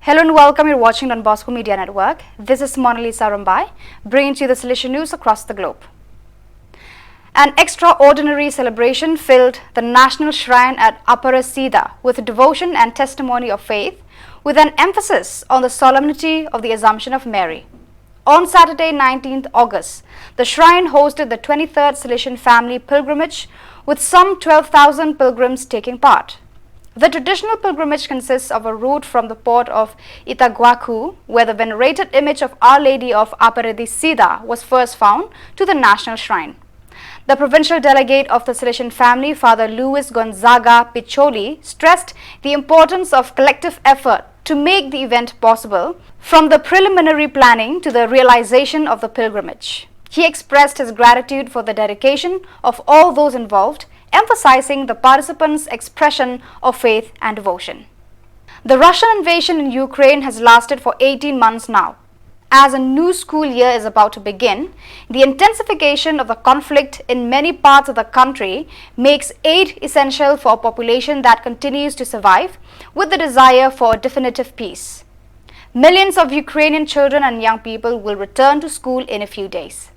Hello and welcome. You're watching Don Bosco Media Network. This is Monalisa Rambai, bringing to you the Salesian news across the globe. An extraordinary celebration filled the National Shrine at Aparecida with devotion and testimony of faith, with an emphasis on the solemnity of the Assumption of Mary. On Saturday, 19th August, the shrine hosted the 23rd Salesian family pilgrimage, with some 12,000 pilgrims taking part. The traditional pilgrimage consists of a route from the port of Itaguacu, where the venerated image of Our Lady of Aparecida was first found, to the national shrine. The provincial delegate of the Salesian family, Father Luis Gonzaga Picholi, stressed the importance of collective effort to make the event possible, from the preliminary planning to the realization of the pilgrimage. He expressed his gratitude for the dedication of all those involved, emphasizing the participants' expression of faith and devotion. The Russian invasion in Ukraine has lasted for 18 months now. As a new school year is about to begin, the intensification of the conflict in many parts of the country makes aid essential for a population that continues to survive, with the desire for a definitive peace. Millions of Ukrainian children and young people will return to school in a few days.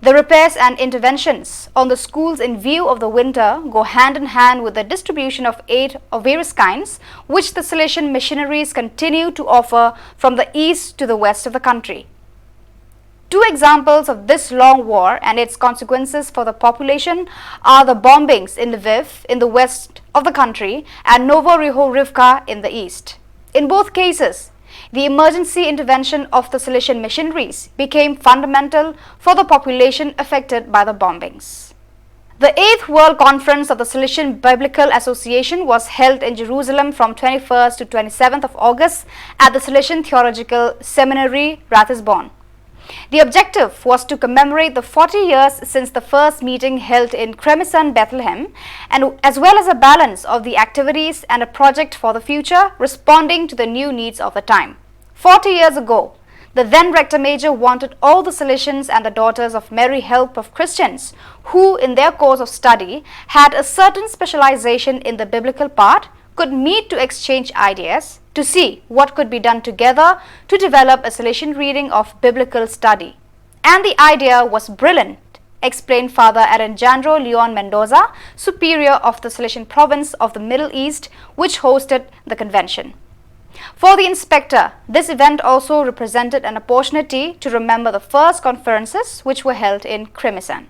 The repairs and interventions on the schools in view of the winter go hand in hand with the distribution of aid of various kinds, which the Salesian missionaries continue to offer from the east to the west of the country. Two examples of this long war and its consequences for the population are the bombings in Lviv in the west of the country and Novorossiysk in the east. In both cases, the emergency intervention of the Salesian missionaries became fundamental for the population affected by the bombings. The 8th World Conference of the Salesian Biblical Association was held in Jerusalem from 21st to 27th of August at the Salesian Theological Seminary, Ratisbon. The objective was to commemorate the 40 years since the first meeting held in Cremisan, Bethlehem, and as well as a balance of the activities and a project for the future, responding to the new needs of the time. 40 years ago, the then Rector Major wanted all the Salesians and the Daughters of Mary help of Christians who, in their course of study, had a certain specialization in the biblical part, could meet to exchange ideas, to see what could be done together to develop a Salesian reading of biblical study. And the idea was brilliant, explained Father Alejandro Leon Mendoza, Superior of the Salesian Province of the Middle East, which hosted the convention. For the inspector, this event also represented an opportunity to remember the first conferences which were held in Cremisan.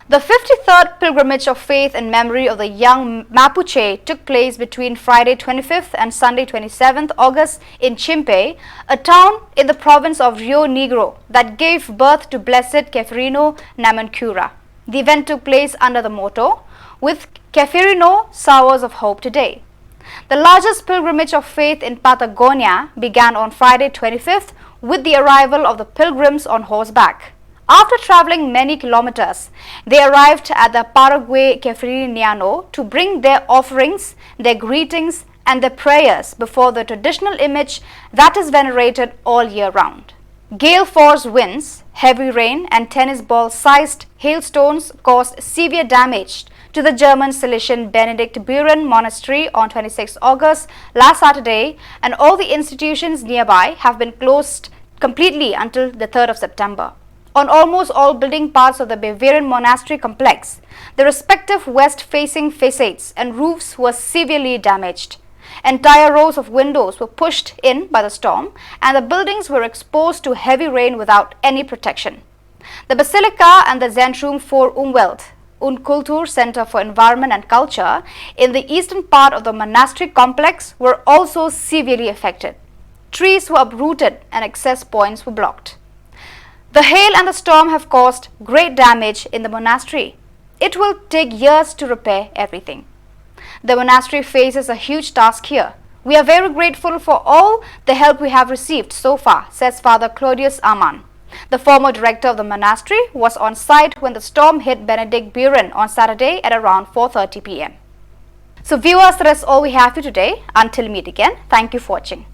The 53rd Pilgrimage of Faith in memory of the young Mapuche took place between Friday 25th and Sunday 27th August in Chimpe, a town in the province of Rio Negro that gave birth to Blessed Ceferino Namancura. The event took place under the motto, "With Ceferino, Showers of Hope Today." The largest pilgrimage of faith in Patagonia began on Friday 25th with the arrival of the pilgrims on horseback. After traveling many kilometers, they arrived at the Paraguay Ceferiniano to bring their offerings, their greetings and their prayers before the traditional image that is venerated all year round. Gale-force winds, heavy rain and tennis ball-sized hailstones caused severe damage to the German Salesian Benedict Buren Monastery on 26 August last Saturday, and all the institutions nearby have been closed completely until the 3rd of September. On almost all building parts of the Bavarian monastery complex, the respective west-facing facades and roofs were severely damaged. Entire rows of windows were pushed in by the storm, and the buildings were exposed to heavy rain without any protection. The Basilica and the Zentrum for Umwelt und Kultur Center for Environment and Culture in the eastern part of the monastery complex were also severely affected. Trees were uprooted and access points were blocked. The hail and the storm have caused great damage in the monastery. It will take years to repair everything. The monastery faces a huge task here. We are very grateful for all the help we have received so far, says Father Claudius Aman. The former director of the monastery was on site when the storm hit Benedict Buren on Saturday at around 4:30 p.m. So viewers, that's all we have for today. Until we meet again, thank you for watching.